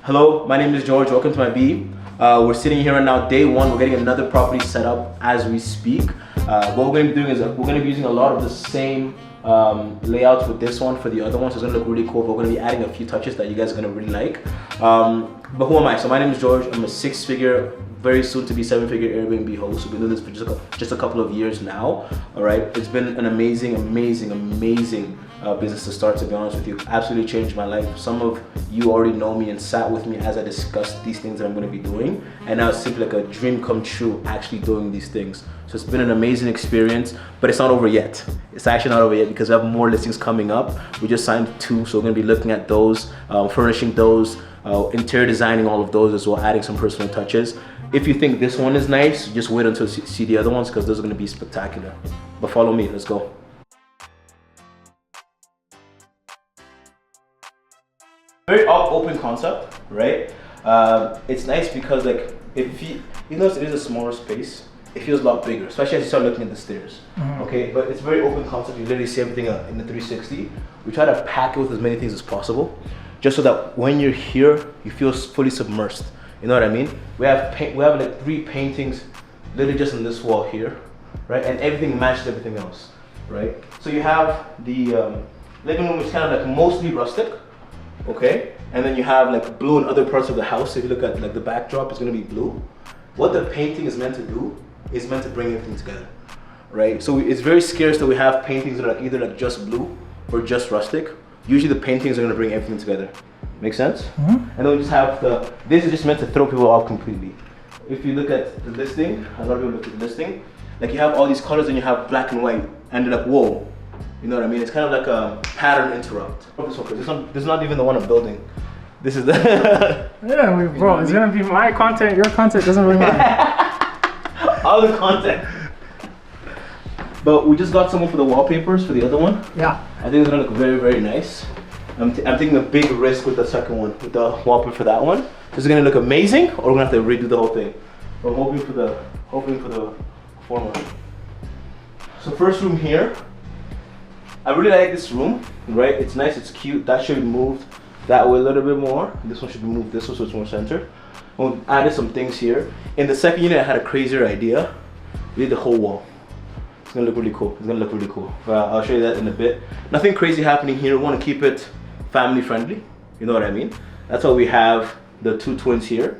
Hello, my name is George. Welcome to my B. We're sitting here right now, day one. We're getting another property set up as we speak. What we're going to be doing is we're going to be using a lot of the same layouts with this one for the other one, so it's going to look really cool. But we're going to be adding a few touches that you guys are going to really like. But who am I? So my name is George. I'm a six-figure, very soon to be seven-figure Airbnb host. We've been doing this for just a couple of years now. All right, it's been an amazing business to start, to be honest with you. Absolutely changed my life. Some of you already know me and sat with me as I discussed these things that I'm going to be doing, and now it's simply like a dream come true actually doing these things. So it's been an amazing experience, but it's not over yet. It's actually not over yet because we have more listings coming up. We just signed 2, so we're going to be looking at those, furnishing those, interior designing all of those as well, adding some personal touches. If you think this one is nice, just wait until you see the other ones because those are going to be spectacular. But follow me, let's go. Very open concept, right? It's nice because like if you notice it is a smaller space, it feels a lot bigger, especially as you start looking at the stairs. Okay, but it's very open concept. You literally see everything in the 360. We try to pack it with as many things as possible, just so that when you're here, you feel fully submersed. You know what I mean? We have like 3 paintings, literally just on this wall here, right? And everything matches everything else, right? So you have the living room, which is kind of like mostly rustic. Okay, and then you have like blue in other parts of the house. If you look at like the backdrop, it's going to be blue. What the painting is meant to do is meant to bring everything together, right? So it's very scarce that we have paintings that are either like just blue or just rustic. Usually the paintings are going to bring everything together. Make sense? And then we just have this is just meant to throw people off completely. If you look at the listing, a lot of people look at the listing, like you have all these colors and you have black and white, and they're like, whoa. You know what I mean? It's kind of like a pattern interrupt. This is not even the one I'm building. This is the... Yeah, bro, it's gonna be my content, your content, doesn't really matter. All the content. But we just got someone for the wallpapers for the other one. Yeah. I think it's gonna look very nice. I'm taking a big risk with the second one, with the wallpaper for that one. Is it gonna look amazing, or we're gonna have to redo the whole thing? I'm hoping for the former. So first room here. I really like this room, right? It's nice, it's cute. That should be moved that way a little bit more. This one should be moved this way so it's more centered. We added some things here. In the second unit, I had a crazier idea. We did the whole wall. It's gonna look really cool. It's gonna look really cool. I'll show you that in a bit. Nothing crazy happening here. We want to keep it family friendly. You know what I mean? That's why we have the 2 twins here,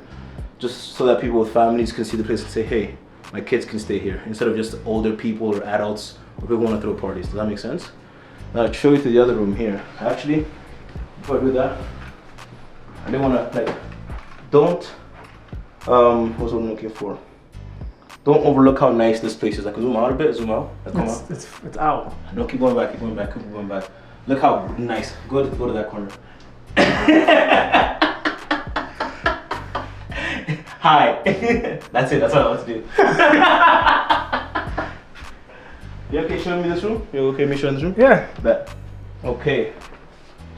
just so that people with families can see the place and say, hey, my kids can stay here, instead of just older people or adults or people want to throw parties. Does that make sense? Now I'll show you to the other room here. Actually, before I do that, I didn't want to like, what's what I'm looking for? Don't overlook how nice this place is. Like zoom out a bit, zoom out. Like, come out. It's out. No, keep going back, keep going back, keep going back. Look how nice. Go to that corner. Hi. That's it. That's what I want to do. You okay showing me this room? You okay me showing this room? Yeah. Bet. Okay.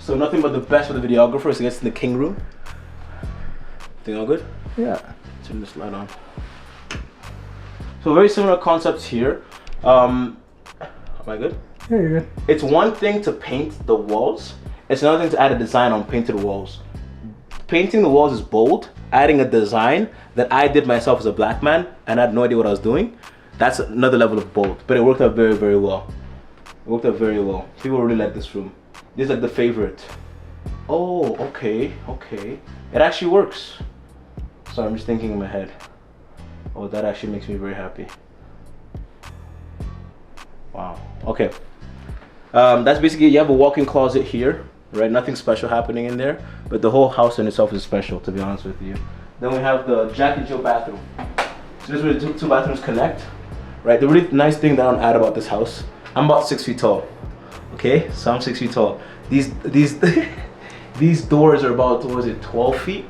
So nothing but the best for the videographer. So it gets in the king room. Thing all good? Yeah. Turn this light on. So very similar concepts here. Am I good? Yeah, you're good. It's one thing to paint the walls. It's another thing to add a design on painted walls. Painting the walls is bold. Adding a design that I did myself as a black man and I had no idea what I was doing. That's another level of bold, but it worked out very well. It worked out very well. People really like this room. This is like the favorite. Oh, okay. It actually works. So I'm just thinking in my head. Oh, that actually makes me very happy. Wow, okay. That's basically, you have a walk-in closet here, right? Nothing special happening in there, but the whole house in itself is special, to be honest with you. Then we have the Jack and Jill bathroom. So this is where the two bathrooms connect. Right, the really nice thing that I want to add about this house, I'm about 6 feet tall. Okay, so I'm 6 feet tall. These these doors are about, what was it, 12 feet?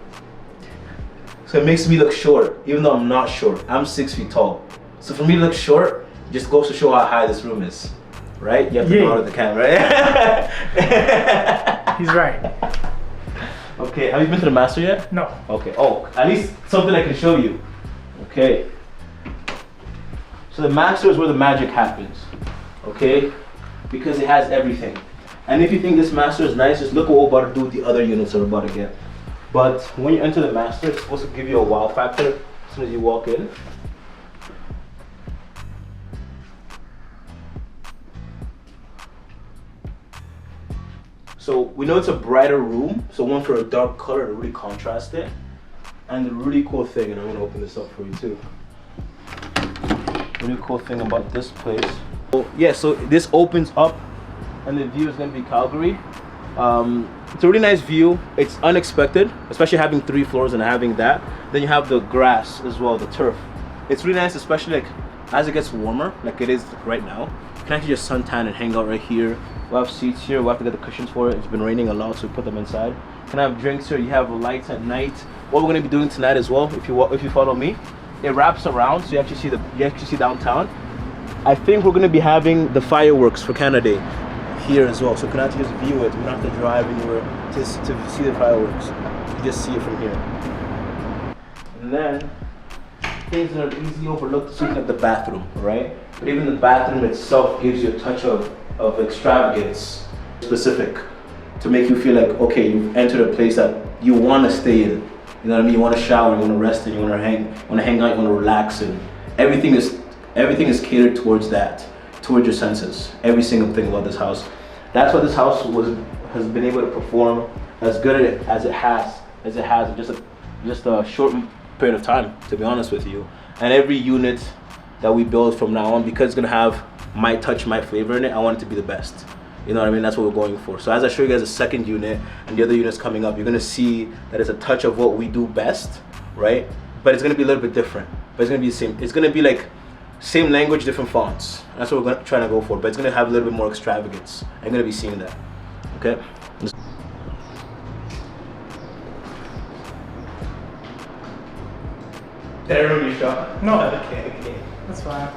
So it makes me look short, even though I'm not short. I'm 6 feet tall. So for me to look short, just goes to show how high this room is. Right? You have to go to the camera. He's right. Okay, have you been to the master yet? No. Okay, oh, at least something I can show you. Okay. So the master is where the magic happens, okay? Because it has everything. And if you think this master is nice, just look what we're about to do with the other units that we're about to get. But when you enter the master, it's supposed to give you a wow factor as soon as you walk in. So we know it's a brighter room, so one for a dark color to really contrast it. And the really cool thing, and I'm gonna open this up for you too. Really cool thing about this place. So yeah, so this opens up, and the view is gonna be Calgary. It's a really nice view. It's unexpected, especially having 3 floors and having that. Then you have the grass as well, the turf. It's really nice, especially like as it gets warmer, like it is right now. You can actually just suntan and hang out right here. We'll have seats here. We'll have to get the cushions for it. It's been raining a lot, so we put them inside. You can have drinks here. You have lights at night. What we're gonna be doing tonight as well, if you follow me, it wraps around, so you actually see downtown. I think we're gonna be having the fireworks for Canada Day here as well, so you can actually just view it. We don't have to drive anywhere to see the fireworks. You can just see it from here. And then things that are easily overlooked is looking at the bathroom, right? But even the bathroom itself gives you a touch of extravagance, specific, to make you feel like, okay, you've entered a place that you want to stay in. You know what I mean? You want to shower, you want to rest, and you want to hang out, you want to relax, and everything is catered towards that, towards your senses. Every single thing about this house. That's why this house has been able to perform as good as it has in just a short period of time, to be honest with you. And every unit that we build from now on, because it's gonna have my touch, my flavor in it, I want it to be the best. You know what I mean? That's what we're going for. So as I show you guys the second unit and the other units coming up, you're gonna see that it's a touch of what we do best, right? But it's gonna be a little bit different. But it's gonna be the same. It's gonna be like same language, different fonts. That's what we're trying to go for. But it's gonna have a little bit more extravagance. I'm gonna be seeing that. Okay. Did I ruin your shot? No. Okay. That's fine.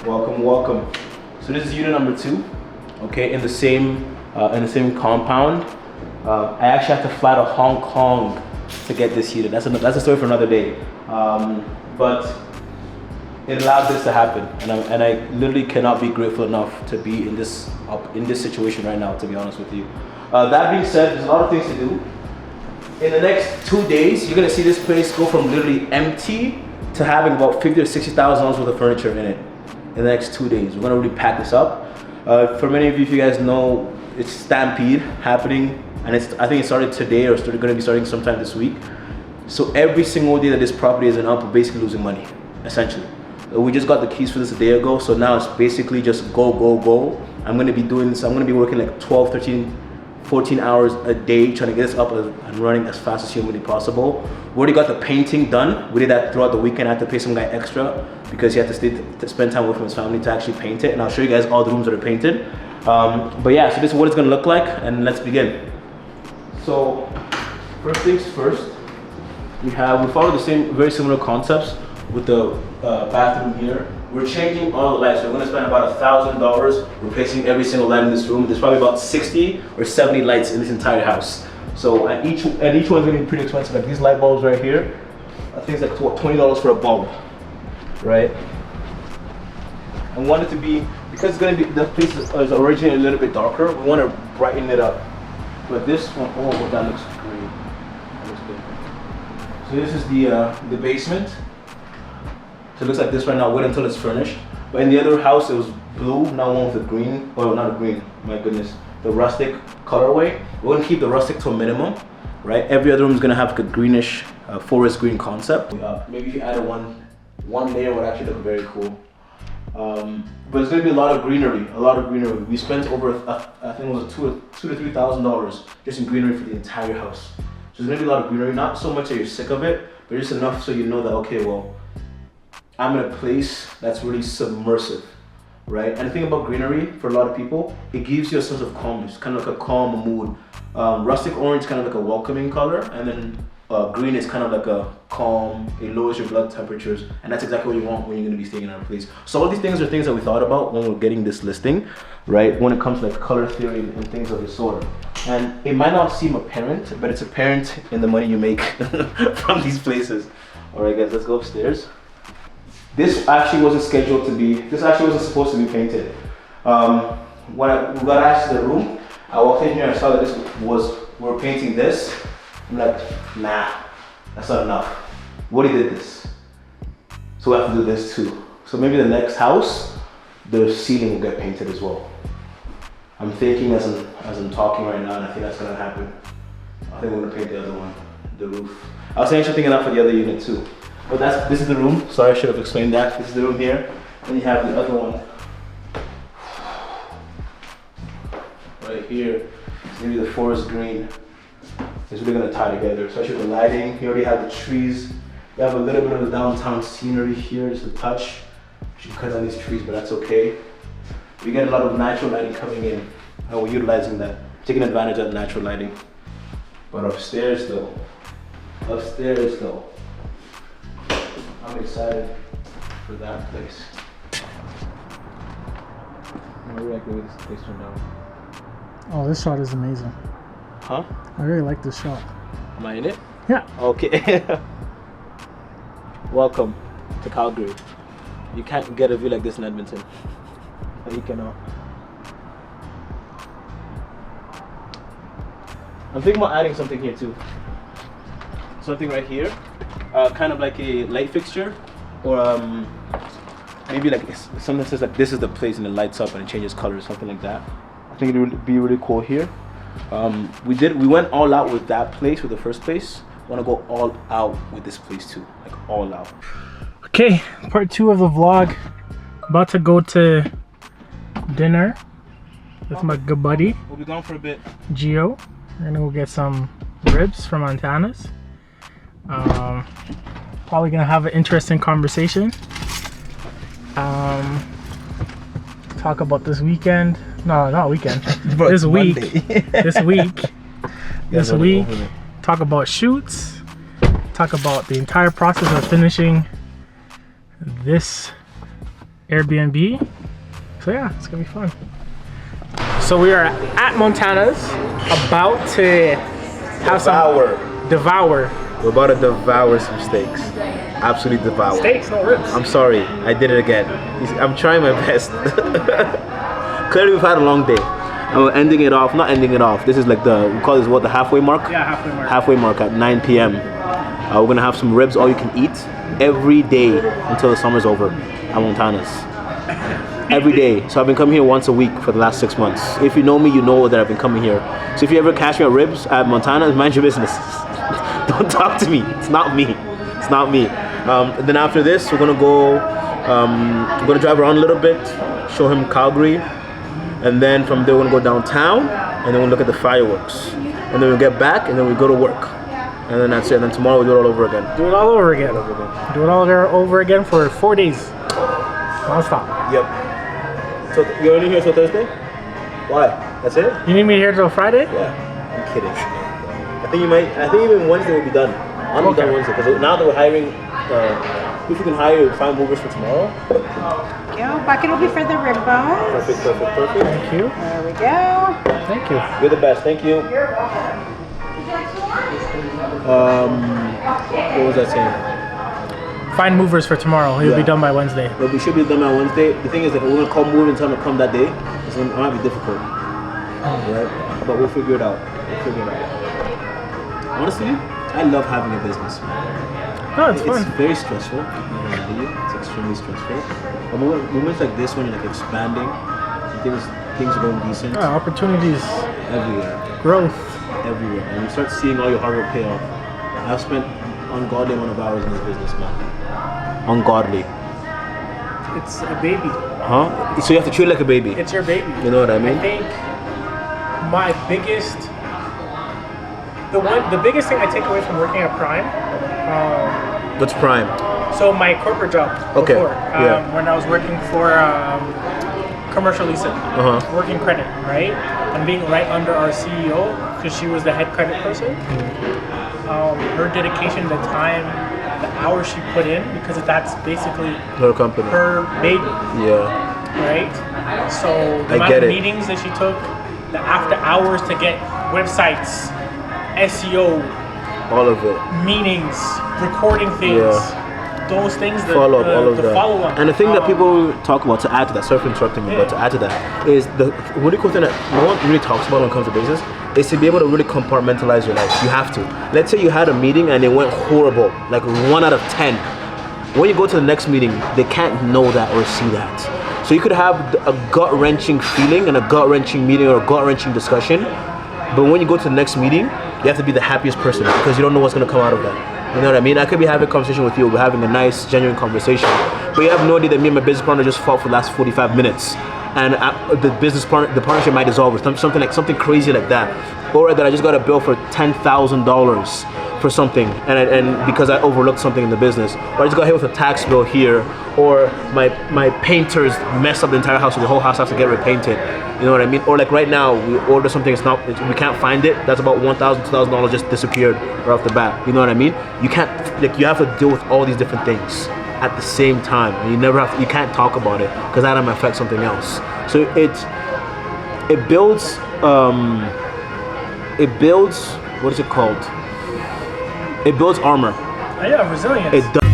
Welcome. So this is unit number 2, okay, in the same compound. I actually had to fly to Hong Kong to get this unit. That's a story for another day. But it allowed this to happen, and I literally cannot be grateful enough to be in this situation right now, to be honest with you. That being said, there's a lot of things to do. In the next 2 days, you're gonna see this place go from literally empty to having about $50,000 or $60,000 worth of furniture in it. In the next 2 days, we're gonna really pack this up. For many of you, if you guys know, it's Stampede happening, and I think it started today or gonna be starting sometime this week. So every single day that this property isn't up, we're basically losing money, essentially. We just got the keys for this a day ago, so now it's basically just go. I'm gonna be doing this. I'm gonna be working like 12, 13, 14 hours a day trying to get this up and running as fast as humanly possible. We already got the painting done. We did that throughout the weekend. I had to pay some guy extra because he had to spend time with his family to actually paint it. And I'll show you guys all the rooms that are painted. But yeah, so this is what it's gonna look like, and let's begin. So first things first, we follow the same, very similar concepts with the bathroom here. We're changing all the lights. So we're gonna spend about $1,000 replacing every single light in this room. There's probably about 60 or 70 lights in this entire house. So and each one's gonna be pretty expensive. Like these light bulbs right here, I think it's like $20 for a bulb, right? I want it to be, because it's gonna be, the place is originally a little bit darker. We want to brighten it up. But this one, oh, that looks great. That looks good. So this is the basement. So it looks like this right now. Wait until it's furnished. But in the other house, it was blue. Now one with the green. Oh, not a green. My goodness, the rustic colorway. We're gonna keep the rustic to a minimum, right? Every other room is gonna have like a greenish, forest green concept. Maybe if you added one layer, would actually look very cool. But it's gonna be a lot of greenery. We spent over, I think it was $2,000 to $3,000 just in greenery for the entire house. So there's gonna be a lot of greenery. Not so much that you're sick of it, but just enough so you know that, okay, well, I'm in a place that's really submersive, right? And the thing about greenery, for a lot of people, it gives you a sense of calmness, kind of like a calm mood. Rustic orange is kind of like a welcoming color, and then green is kind of like a calm, it lowers your blood temperatures, and that's exactly what you want when you're gonna be staying in our place. So all these things are things that we thought about when we're getting this listing, right? When it comes to like color theory and things of the sort. And it might not seem apparent, but it's apparent in the money you make from these places. All right, guys, let's go upstairs. This actually wasn't supposed to be painted. When we got access to the room, I walked in here and I saw that we're painting this. I'm like, nah, that's not enough. Woody did this. So we have to do this too. So maybe the next house, the ceiling will get painted as well. I'm thinking as I'm talking right now, and I think that's gonna happen. I think we're gonna paint the other one, the roof. I was actually thinking that for the other unit too. But this is the room. Sorry, I should have explained that. This is the room here. Then you have the other one. Right here. Maybe the forest green. It's really gonna tie together, especially with the lighting. You already have the trees. You have a little bit of the downtown scenery here, just a touch. You should cut down these trees, but that's okay. We get a lot of natural lighting coming in, and we're utilizing that, taking advantage of natural lighting. But upstairs though, I'm excited for that place. I really like the way this place turned out. Oh, this shot is amazing. Huh? I really like this shot. Am I in it? Yeah. Okay. Welcome to Calgary. You can't get a view like this in Edmonton. You cannot. I'm thinking about adding something here too. Something right here, kind of like a light fixture, or maybe like something that says like this is the place and it lights up and it changes colors, something like that. I think it would be really cool here. We went all out with that place, with the first place. I want to go all out with this place too, like all out. Okay, part 2 of the vlog. About to go to dinner with my good buddy We'll be gone for a bit. Gio. We're gonna go get some ribs from Montana's. Probably gonna have an interesting conversation. Talk about this weekend. No, not weekend. This week. This week. This week. Talk about shoots. Talk about the entire process of finishing this Airbnb. So yeah, it's gonna be fun. So we are at Montana's, about to have devour. We're about to devour some steaks. Absolutely devour. Steaks, no ribs. I'm sorry, I did it again. I'm trying my best. Clearly we've had a long day. And we're ending it off, not ending it off. This is like we call this what, the halfway mark? Yeah, halfway mark. Halfway mark at 9 p.m. We're gonna have some ribs, all you can eat, every day until the summer's over at Montana's. Every day. So I've been coming here once a week for the last 6 months. If you know me, you know that I've been coming here. So if you ever catch me at ribs at Montana's, mind your business. Don't talk to me. It's not me. It's not me. Then after this, we're gonna go. We're gonna drive around a little bit, show him Calgary, and then from there we're gonna go downtown, and then we'll look at the fireworks, and then we'll get back, and then we go to work, and then that's it. And then tomorrow we do it all over again. Do it all over again. Do it all over again for 4 days, non-stop. Yep. So you're only here till Thursday? Why? That's it? You need me here till Friday? Yeah. I'm kidding. I think even Wednesday will be done. I'll be done Wednesday because now that we're hiring, if we can hire 5 movers for tomorrow. Go. Bucket will be for the rib bones. Perfect. Thank you. There we go. Thank you. You're the best. Thank you. You're welcome. What was I saying? Find movers for tomorrow. He'll be done by Wednesday. But we should be done by Wednesday. The thing is that we're gonna call moving and tell them to come that day. It might be difficult, right? But we'll figure it out. Honestly, I love having a business. No, it's fun. It's very stressful. It's extremely stressful. But moments like this, when you're like expanding, things are going decent. Yeah, opportunities. Everywhere. Growth. Everywhere. And you start seeing all your hard work pay off. I've spent ungodly amount of hours in this business, man. Ungodly. It's a baby. Huh? So you have to treat it like a baby. It's your baby. You know what I mean? I think my biggest, the biggest thing I take away from working at Prime. What's Prime? So my corporate job Okay. before, Yeah. when I was working for commercial leasing, working credit, right, and being right under our CEO because she was the head credit person. Her dedication, the time, the hours she put in, because that's basically Her company. her baby, Yeah. right? So the amount of meetings that she took, the after hours to get websites, SEO, all of it, meetings, recording things, those things, the Follow up, all of the that. follow up. And the thing that people talk about, to add to that, sorry for interrupting you, but to add to that, is the really cool thing that no one really talks about when it comes to business is to be able to really compartmentalize your life. You have to. Let's say you had a meeting and it went horrible, like 1 out of 10. When you go to the next meeting, they can't know that or see that. So you could have a gut-wrenching feeling and a gut-wrenching meeting or a gut-wrenching discussion, but when you go to the next meeting, you have to be the happiest person because you don't know what's going to come out of that. You know what I mean? I could be having a conversation with you, we're having a nice, genuine conversation, but you have no idea that me and my business partner just fought for the last 45 minutes, and the partnership might dissolve or something crazy like that, or that I just got a bill for $10,000 for something, and because I overlooked something in the business, or I just got hit with a tax bill here, or my painters messed up the entire house, so the whole house has to get repainted. You know what I mean? Or like right now, we order something, we can't find it. That's about $1,000, $2,000 just disappeared right off the bat. You know what I mean? You can't, like, you have to deal with all these different things at the same time, and you can't talk about it because that might affect something else. So it builds what is it called? It builds armor. Yeah, resilience. It does.